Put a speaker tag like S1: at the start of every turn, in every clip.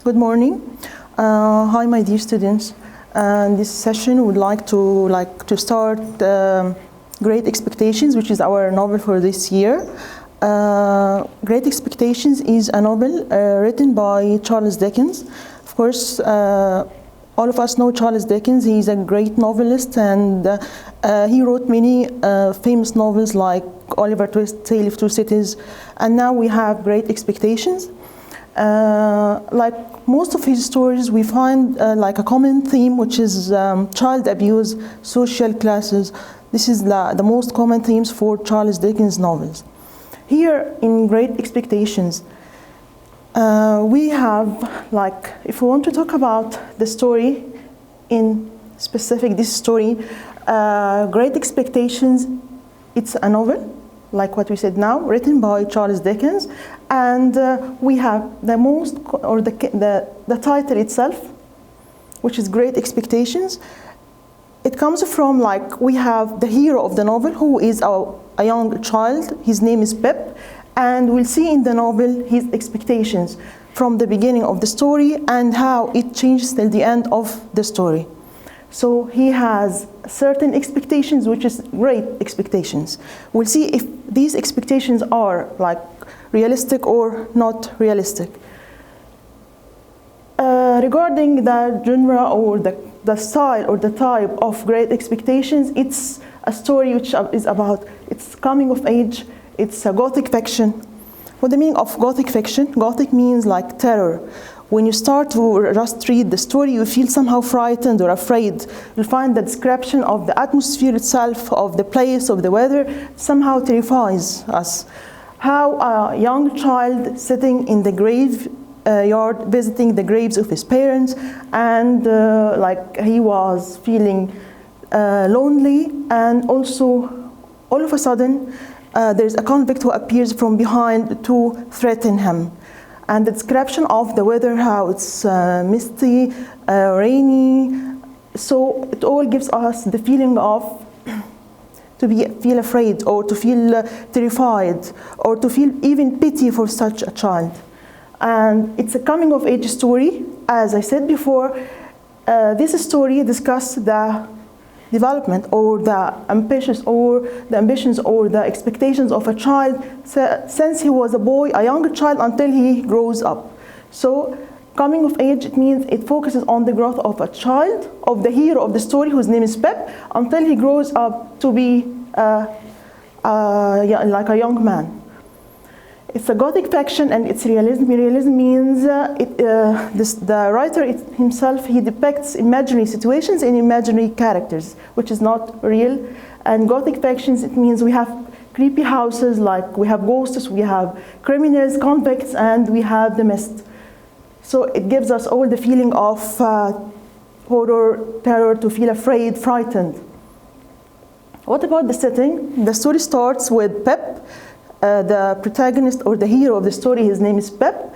S1: Good morning. Hi, my dear students. This session would like to start Great Expectations, which is our novel for this year. Great Expectations is a novel written by Charles Dickens. Of course, all of us know Charles Dickens. He's a great novelist, and he wrote many famous novels like Oliver Twist's Tale of Two Cities, and now we have Great Expectations. Like most of his stories, we find like a common theme, which is child abuse, social classes. This is the most common themes for Charles Dickens novels. Here in Great Expectations, we have, like, if we want to talk about the story in specific, this story, Great Expectations, it's a novel, like what we said now, written by Charles Dickens, and we have the title itself, which is Great Expectations. It comes from, like, we have the hero of the novel, who is a young child. His name is Pep, and we'll see in the novel his expectations from the beginning of the story and how it changes till the end of the story. So he has certain expectations, which is great expectations. We'll see if these expectations are like realistic or not realistic. Regarding the genre or the style or the type of Great Expectations, it's a story which is about, it's coming of age, it's a Gothic fiction. What the meaning of Gothic fiction? Gothic means like terror. When you start to just read the story, you feel somehow frightened or afraid. You'll find the description of the atmosphere itself, of the place, of the weather, somehow terrifies us. How a young child sitting in the graveyard, visiting the graves of his parents, and like he was feeling lonely, and also all of a sudden there's a convict who appears from behind to threaten him. And the description of the weather, how it's misty, rainy, so it all gives us the feeling of feel afraid, or to feel terrified, or to feel even pity for such a child. And it's a coming of age story. As I said before, this story discusses the development or the ambitions or the expectations of a child since he was a boy, a younger child, until he grows up. So coming of age, it means it focuses on the growth of a child, of the hero of the story, whose name is Pep, until he grows up to be like a young man. It's a Gothic fiction, and it's realism. Realism means the writer himself, he depicts imaginary situations and imaginary characters, which is not real. And Gothic fictions, it means we have creepy houses, like we have ghosts, we have criminals, convicts, and we have the mist. So it gives us all the feeling of horror, terror, to feel afraid, frightened. What about the setting? The story starts with Pep, the protagonist or the hero of the story. His name is Pep.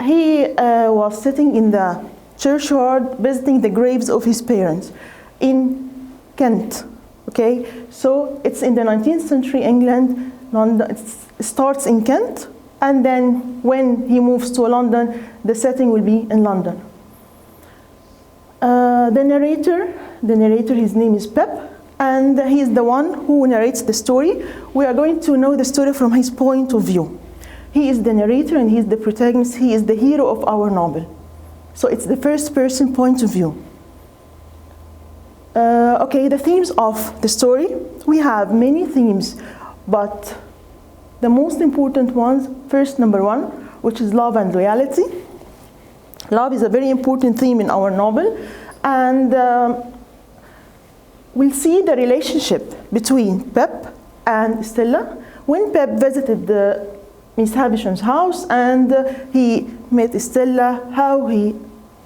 S1: He was sitting in the churchyard visiting the graves of his parents in Kent. Okay, so it's in the 19th century England, London. It starts in Kent, and then when he moves to London, the setting will be in London. The narrator, his name is Pep, and he is the one who narrates the story. We are going to know the story from his point of view. He is the narrator, and he is the protagonist. He is the hero of our novel. So it's the first person point of view. Okay, the themes of the story. We have many themes, but the most important ones, first, number one, which is love and loyalty. Love is a very important theme in our novel, and we'll see the relationship between Pep and Stella. When Pep visited Miss Havisham's house, and he met Stella, how he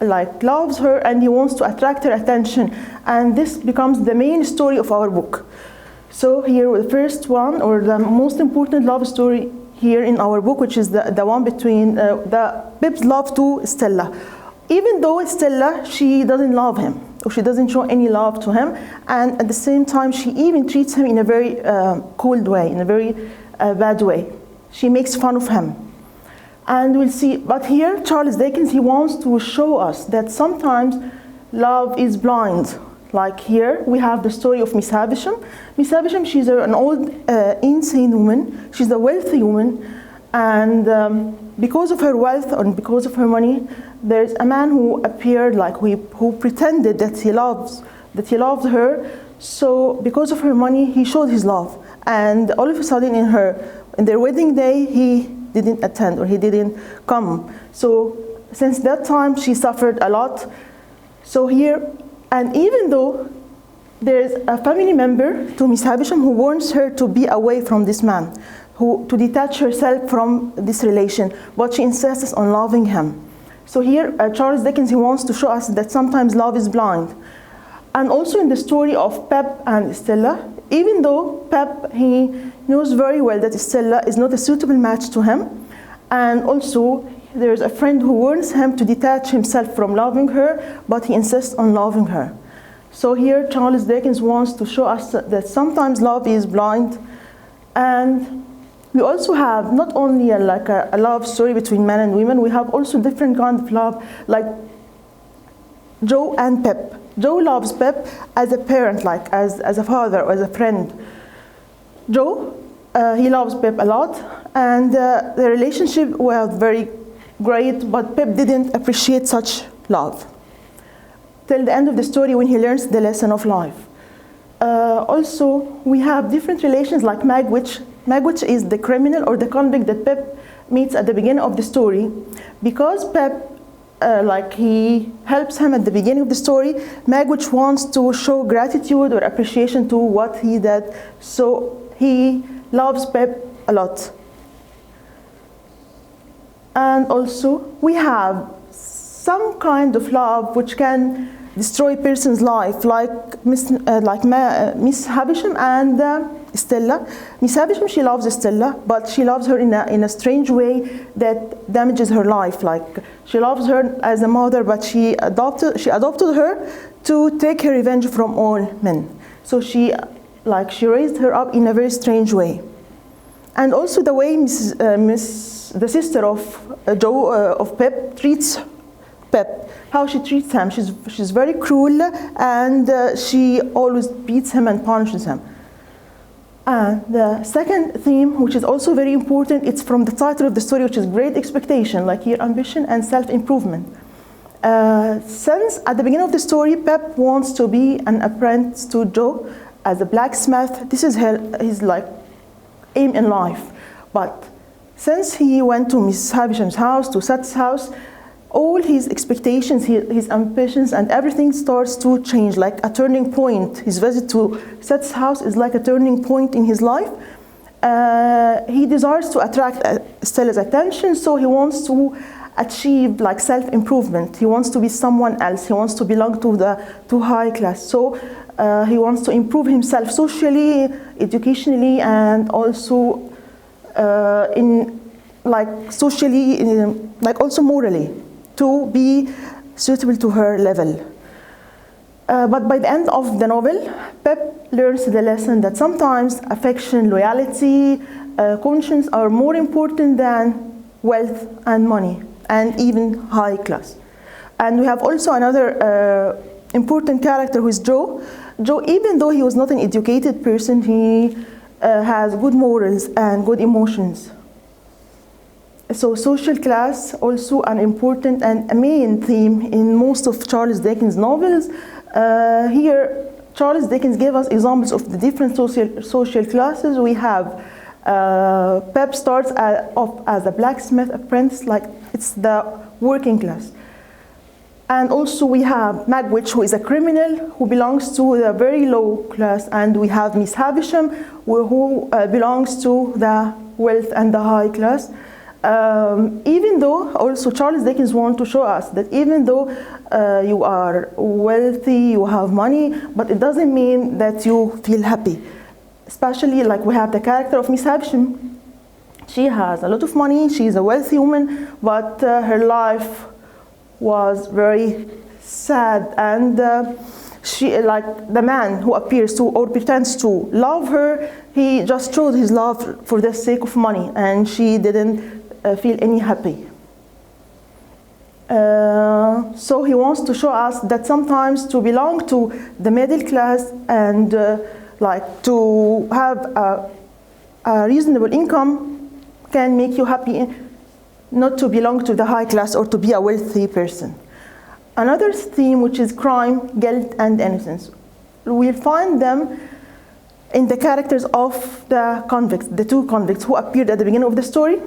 S1: loves her, and he wants to attract her attention, and this becomes the main story of our book. So here, the first one, or the most important love story here in our book, which is the one between Pep's love to Stella. Even though Stella, she doesn't love him, or she doesn't show any love to him, and at the same time, she even treats him in a very cold way, in a very bad way. She makes fun of him. And we'll see, but here Charles Dickens, he wants to show us that sometimes love is blind. Like here, we have the story of Miss Havisham. Miss Havisham, she's an old, insane woman. She's a wealthy woman, and because of her wealth and because of her money, there's a man who appeared, like who pretended that he loved her. So because of her money, he showed his love, and all of a sudden, in their wedding day, he didn't attend, or he didn't come. So since that time, she suffered a lot. So here, and even though there's a family member to Miss Havisham who wants her to be away from this man, to detach herself from this relation, but she insists on loving him. So here, Charles Dickens, he wants to show us that sometimes love is blind. And also in the story of Pep and Stella, even though Pep, he knows very well that Stella is not a suitable match to him, and also there's a friend who warns him to detach himself from loving her, but he insists on loving her. So here Charles Dickens wants to show us that sometimes love is blind. And we also have not only a love story between men and women, we have also different kinds of love, like Joe and Pep. Joe loves Pep as a parent, like as a father or as a friend. Joe, he loves Pep a lot, and the relationship was very great, but Pep didn't appreciate such love till the end of the story when he learns the lesson of life. Also, we have different relations like Magwitch. Magwitch is the criminal or the convict that Pep meets at the beginning of the story. Because Pep he helps him at the beginning of the story, Magwitch wants to show gratitude or appreciation to what he did, so he loves Pep a lot. And also we have some kind of love which can destroy a person's life, like Miss Havisham and Stella. Miss Havisham, she loves Stella, but she loves her in a strange way that damages her life. Like she loves her as a mother, but she adopted her to take her revenge from all men. So she raised her up in a very strange way. And also the way the sister of Pep treats Pep, how she treats him. She's very cruel, and she always beats him and punishes him. And the second theme, which is also very important, it's from the title of the story, which is Great Expectation, like here, ambition and self-improvement. Since at the beginning of the story, Pep wants to be an apprentice to Joe as a blacksmith. This is his aim in life. But since he went to Miss Havisham's house, to Seth's house, all his expectations, his ambitions, and everything starts to change, like a turning point. His visit to Seth's house is like a turning point in his life. He desires to attract Stella's attention, so he wants to achieve self-improvement. He wants to be someone else. He wants to belong to high class. So he wants to improve himself socially, educationally, and also also morally, to be suitable to her level. But by the end of the novel, Pep learns the lesson that sometimes affection, loyalty, conscience are more important than wealth and money, and even high class. And we have also another important character who is Joe. Joe, even though he was not an educated person, he has good morals and good emotions. So social class, also an important and a main theme in most of Charles Dickens' novels. Here, Charles Dickens gave us examples of the different social classes. We have Pep starts off as a blacksmith apprentice, it's the working class. And also we have Magwitch, who is a criminal, who belongs to the very low class. And we have Miss Havisham, who belongs to the wealth and the high class. Even though also Charles Dickens wants to show us that even though you are wealthy, you have money, but it doesn't mean that you feel happy. Especially we have the character of Miss Havisham. She has a lot of money, she's a wealthy woman, but her life was very sad, and she, the man who appears to or pretends to love her, he just showed his love for the sake of money, and she didn't feel any happy. So he wants to show us that sometimes to belong to the middle class and like to have a reasonable income can make you happy, not to belong to the high class or to be a wealthy person. Another theme, which is crime, guilt, and innocence. We'll find them in the characters of the convicts, the two convicts who appeared at the beginning of the story.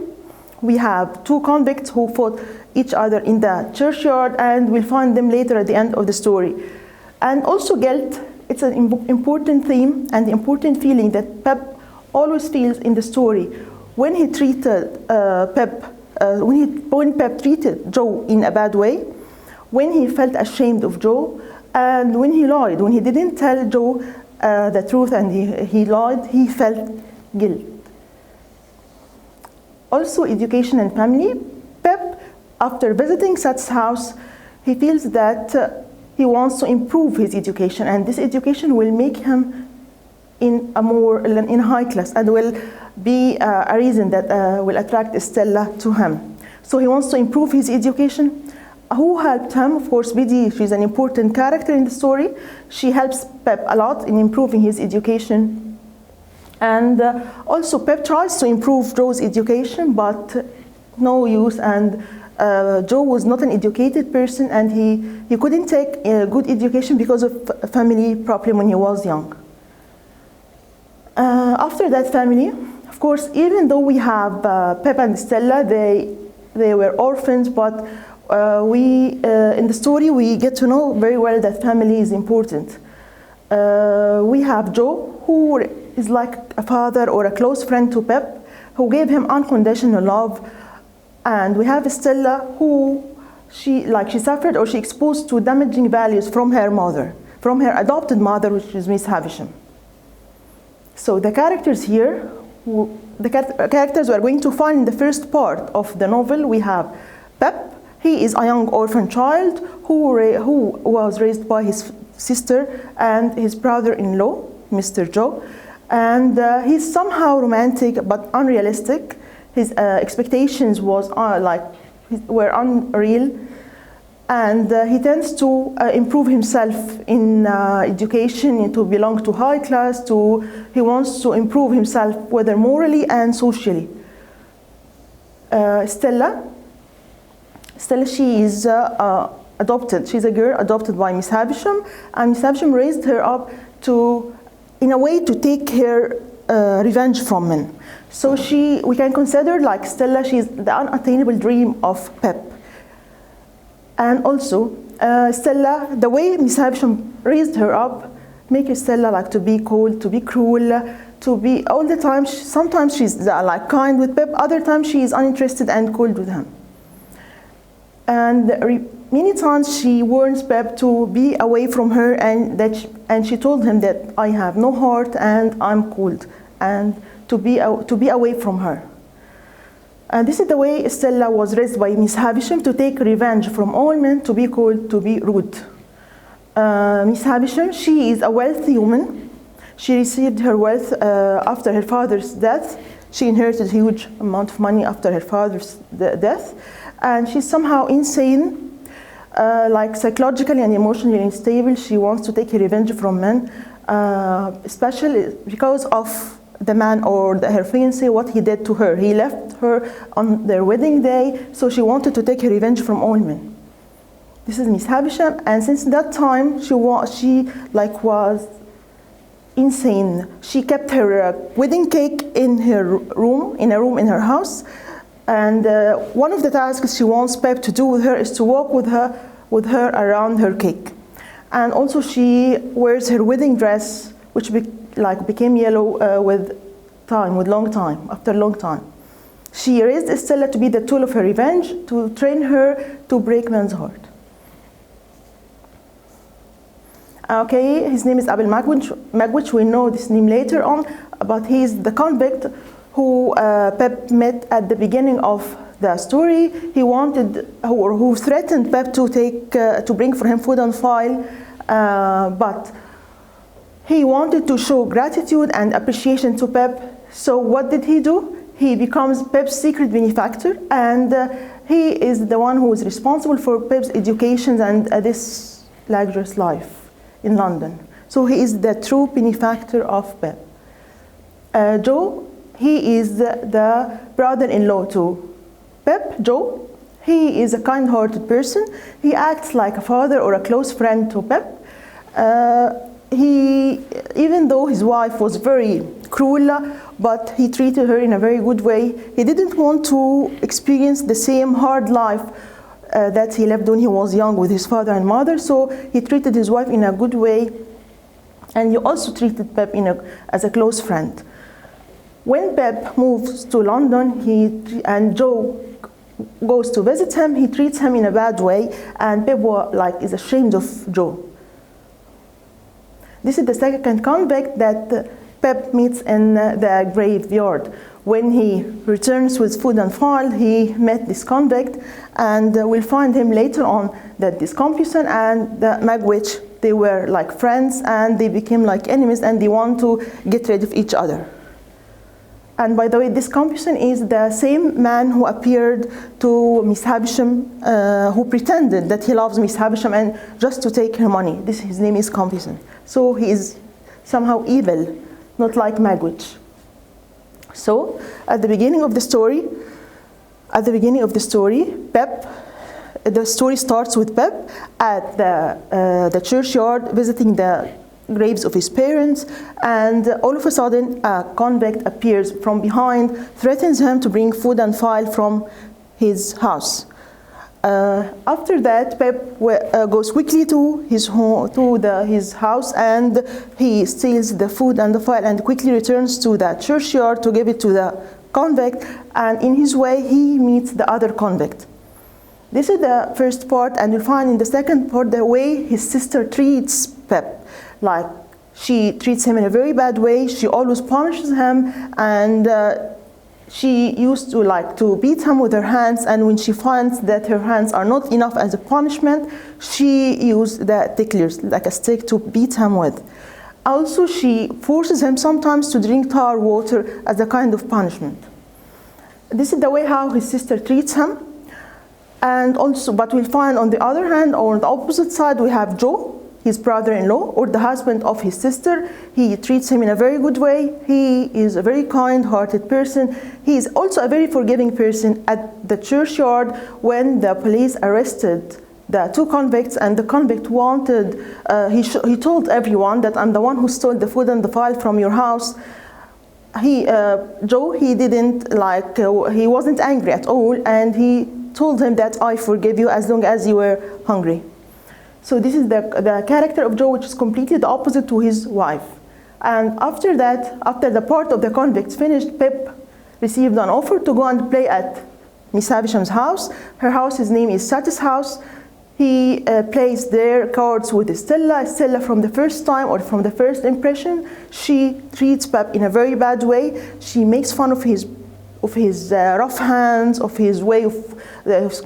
S1: We have two convicts who fought each other in the churchyard, and we'll find them later at the end of the story. And also guilt, it's an important theme and important feeling that Pep always feels in the story. When he treated when Pep treated Joe in a bad way, when he felt ashamed of Joe, and when he lied, when he didn't tell Joe the truth and he lied, he felt guilt. Also, education and family. Pep, after visiting Seth's house, he feels that he wants to improve his education, and this education will make him in high class and will be a reason that will attract Stella to him. So he wants to improve his education. Who helped him? Of course, Biddy. She's an important character in the story. She helps Pep a lot in improving his education. And also Pep tries to improve Joe's education, but no use. And Joe was not an educated person, and he couldn't take a good education because of a family problem when he was young. After that family, of course, even though we have Pep and Stella, they were orphans, but in the story we get to know very well that family is important. We have Joe, who is like a father or a close friend to Pep, who gave him unconditional love. And we have Stella, who she suffered or she exposed to damaging values from her mother, from her adopted mother, which is Miss Havisham. So the characters here, the characters we are going to find in the first part of the novel, we have Pep. He is a young orphan child who was raised by his sister and his brother-in-law, Mr. Joe. And he's somehow romantic but unrealistic. His expectations were unreal, and he tends to improve himself in education, to belong to high class. He wants to improve himself, whether morally and socially. Stella, she is adopted. She's a girl adopted by Miss Havisham, and Miss Havisham raised her up in a way to take her revenge from men. So we can consider like Stella, she's the unattainable dream of Pep. And also, Stella, the way Miss Havisham raised her up, make Stella like to be cold, to be cruel, to be all the time. Sometimes she's like kind with Pep, other times she is uninterested and cold with him. And many times she warns Pep to be away from her, and she told him that I have no heart and I'm cold, and to be away from her. And this is the way Stella was raised by Miss Havisham, to take revenge from all men, to be cold, to be rude. Miss Havisham, she is a wealthy woman. She received her wealth after her father's death. She inherited a huge amount of money after her father's death. And she's somehow insane, like psychologically and emotionally unstable. She wants to take revenge from men, especially because of the man or her fiancé, what he did to her. He left her on their wedding day, so she wanted to take revenge from all men. This is Miss Havisham, and since that time she was insane. She kept her wedding cake in a room in her house, and one of the tasks she wants Pep to do with her is to walk with her around her cake. And also she wears her wedding dress, which became yellow with long time. She raised Stella to be the tool of her revenge, to train her to break men's heart. Okay, his name is Abel Magwitch. We know this name later on, but he's the convict who Pep met at the beginning of the story. Who threatened Pep to bring for him food on file, but he wanted to show gratitude and appreciation to Pep. So what did he do? he becomes Pep's secret benefactor, and he is the one who is responsible for Pep's education and this luxurious life in London. So he is the true benefactor of Pep. Joe, he is the brother-in-law to Pep. Joe, he is a kind-hearted person. He acts like a father or a close friend to Pep. Even though his wife was very cruel, but he treated her in a very good way. He didn't want to experience the same hard life that he lived when he was young with his father and mother, so he treated his wife in a good way, and he also treated Pep as a close friend. When Pep moves to London, and Joe goes to visit him, he treats him in a bad way, and Pep is ashamed of Joe. This is the second convict that Pep meets in the graveyard. When he returns with food and file, he met this convict, and we'll find him later on that this Compeyson and the Magwitch, they were like friends, and they became like enemies, and they want to get rid of each other. And by the way, this Compeyson is the same man who appeared to Miss Havisham, who pretended that he loves Miss Havisham and just to take her money. His name is Compeyson. So he is somehow evil, not like Magwitch. So at the beginning of the story, the story starts with Pep at the churchyard visiting the graves of his parents, and all of a sudden a convict appears from behind, threatens him to bring food and file from his house. After that, Pep goes quickly to his house, and he steals the food and the file and quickly returns to the churchyard to give it to the convict, and in his way he meets the other convict. This is the first part, and you'll find in the second part the way his sister treats Pep. Like, she treats him in a very bad way, she always punishes him, and she used to beat him with her hands, and when she finds that her hands are not enough as a punishment, she used the ticklers, like a stick, to beat him with. Also, she forces him sometimes to drink tar water as a kind of punishment. This is the way how his sister treats him. And also, but we'll find on the other hand, or on the opposite side, we have Joe, his brother-in-law, or the husband of his sister. He treats him in a very good way. He is a very kind-hearted person. He is also a very forgiving person. At the churchyard, when the police arrested the two convicts, and the convict wanted, he told everyone that I'm the one who stole the food and the file from your house. Joe, he didn't he wasn't angry at all, and he told him that I forgive you as long as you were hungry. So this is the character of Joe, which is completely the opposite to his wife. And after that, after the part of the convicts finished, Pep received an offer to go and play at Miss Havisham's house. Her house, his name is Satis House. He plays there cards with Stella. Stella, from the first time or from the first impression, she treats Pep in a very bad way. She makes fun of his rough hands, of his way of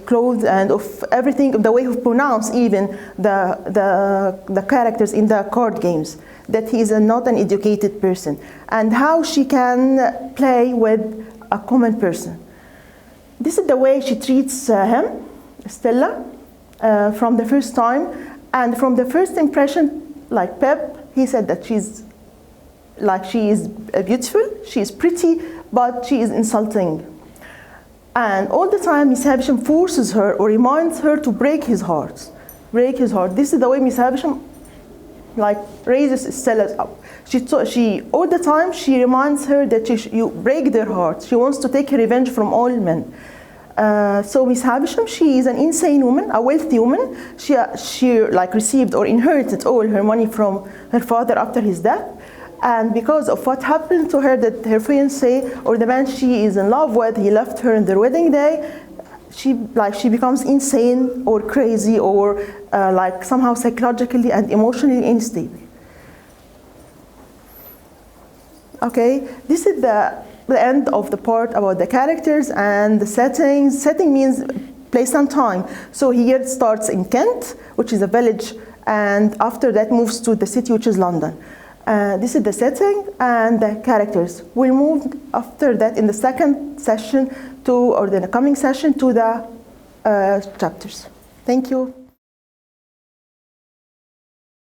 S1: clothes, and of everything, the way of pronounce even the characters in the card games, that he is not an educated person, and how she can play with a common person. This is the way she treats him, Stella, from the first time, and from the first impression, like Pep, he said that she is beautiful, she is pretty, but she is insulting. And all the time, Miss Havisham forces her or reminds her to break his heart. Break his heart. This is the way Miss Havisham raises Stella up. She all the time she reminds her that you break their hearts. She wants to take her revenge from all men. So Miss Havisham, she is an insane woman, a wealthy woman. She received or inherited all her money from her father after his death. And because of what happened to her, that her fiancé or the man she is in love with, he left her on their wedding day, she becomes insane or crazy or somehow psychologically and emotionally unstable. Okay, this is the end of the part about the characters and the settings. Setting means place and time. So here it starts in Kent, which is a village, and after that moves to the city, which is London. This is the setting and the characters. We'll move after that in the second session or the coming session to the chapters. Thank you.